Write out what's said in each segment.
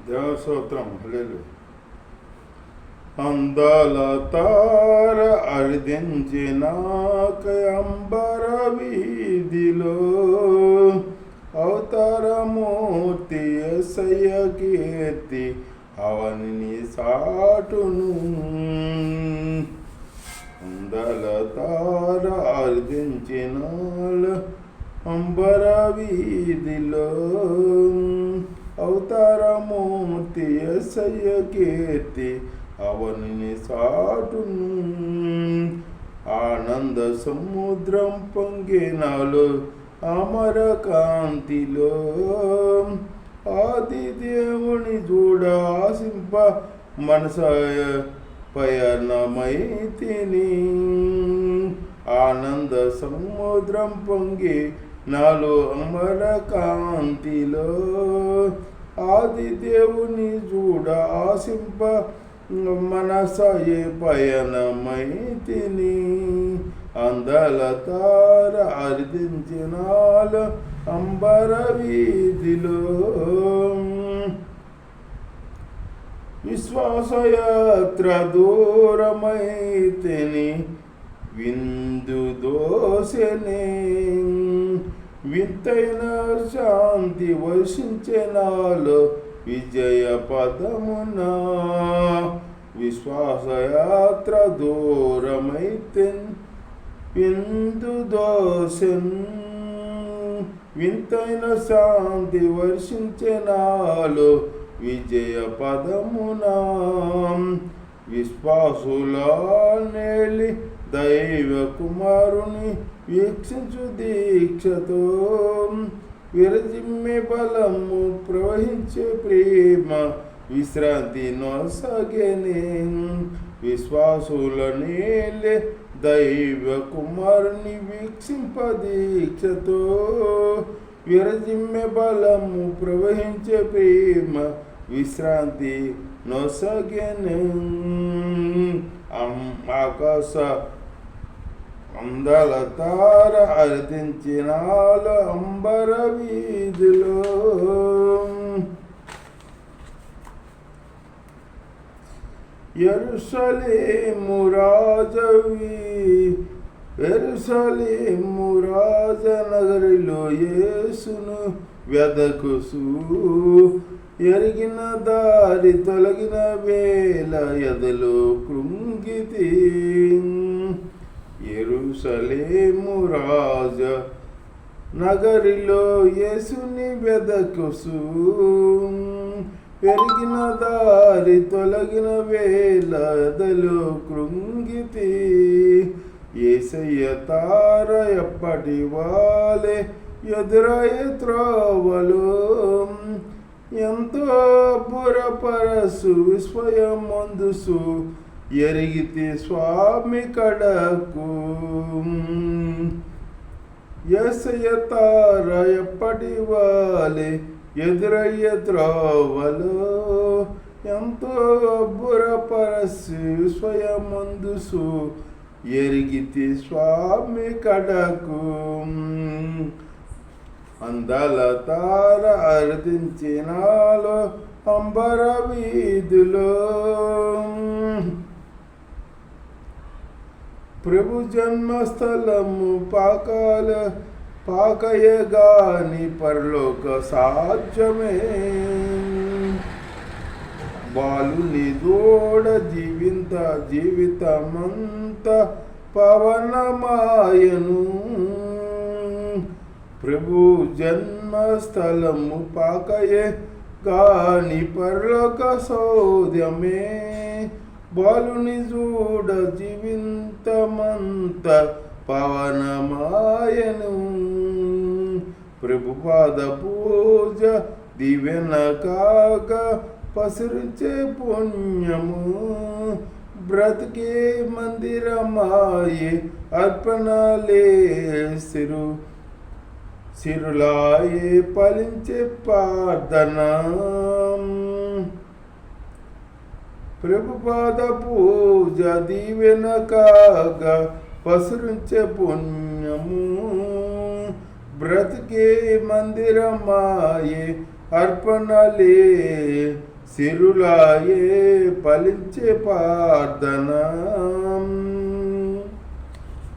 దేవస్తోత్రం. హల్లెలూయా. అందాల తార అర్దించినాక అంబర వీధిలో అవతారమూర్తి యేసయ్య కీర్తి అవని సాటును. అందాల తార అర్దించినాల అంబర వీధిలో అవతారమూర్తి యేసయ్య కీర్తి అవని సాటును. ఆనంద సముద్రం పొంగినాలో అమర కాంతిలో ఆది దేవుని చూడ ఆశింప మనసాయ పయనమైతిని. ఆనంద సముద్రం పొంగి నాలో అమర కాంతిలో ఆది దేవుని చూడ ఆశింప మనసాయే పయనమైతిని. అందల తార అర్దించినాల అంబర వీధిలో విశ్వాసయాత్ర దూరమైతిని విందు దోసెనే. వింతైన శాంతి వర్షించే నాలో విజయ పదమున. విశ్వాసయాత్ర దూరమైతిన్ విందు దోసెన్. వింతైన శాంతి వర్షించే నాలో విజయ పదమున. విశ్వాసుల నేలి దైవ కుమారుని వీక్షించు దీక్షతో విరజిమ్మె బలము ప్రవహించే ప్రేమ విశ్రాంతి నొసగెనే. విశ్వాసుల నేలే దైవ కుమారుని వీక్షింప దీక్షతో విరజిమ్మె బలము ప్రవహించే ప్రేమ విశ్రాంతి నొసగెనే. ఆకాశ అందల తార అర్దించినాల అంబర వీధిలో యెరూషలేము రాజనగరిలో యేసును వెదకుసు. ఎరిగిన దారి తొలగిన వేళ ఎదలో కృంగితి. యెరూషలేము రాజ నగరిలో యేసుని వెదకుసు. పెరిగిన దారి తొలగిన వేళ ఎదలో కృంగితి. యేసయ్య తార ఎప్పటి వాలే ఎదురయ్య త్రోవలో ఎంతో పురపరసు విస్మయమందుసు ఎరిగితి స్వామి కడకు. యేసయ్య తార ఎప్పటి వాలే ఎదురయ్య త్రోవలో ఎంతో బురపరసి స్వయమందుసు ఎరిగితి స్వామి కడకు. అందల తార అర్దించినాలో అంబర వీధిలో ప్రభు జన్మస్థలము పాకయగాని పరలోక సాధ్యమే. బాలుని దూడ జీవితమంత పవనమాయను. ప్రభు జన్మస్థలము పాకయే గాని పరలోక సౌద్యమే. బాలుని చూడ జీవితమంత పవనమాయను. ప్రభుపాద పూజ దివ్యన కాక పసరించే పుణ్యము. బ్రతికే మందిరమాయే అర్పణలే సిరులాయే ఫలించే ప్రార్థన. ప్రభుపాద పూజ దీవెన కాగా పసరించే పుణ్యము. బ్రతికే మందిరమాయే అర్పణలే సిరులాయే ఫలించే ప్రార్థన.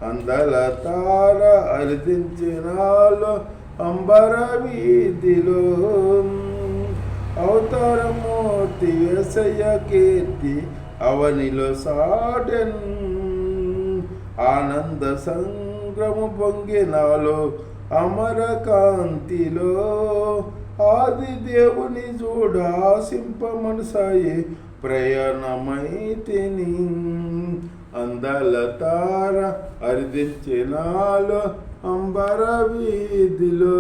అందల తార అరిదించినాలో అంబర వీధిలో అవతారమూర్తి యేసయ్య కీర్తి అవనిలో సాడెన్. ఆనంద సంగ్రము పొంగినాలో అమర కాంతిలో ఆది దేవుని చూడాసింప మనసాయి ప్రయాణమైతిని. అందల తార అరిదించినాలో అంబర వీధిలో.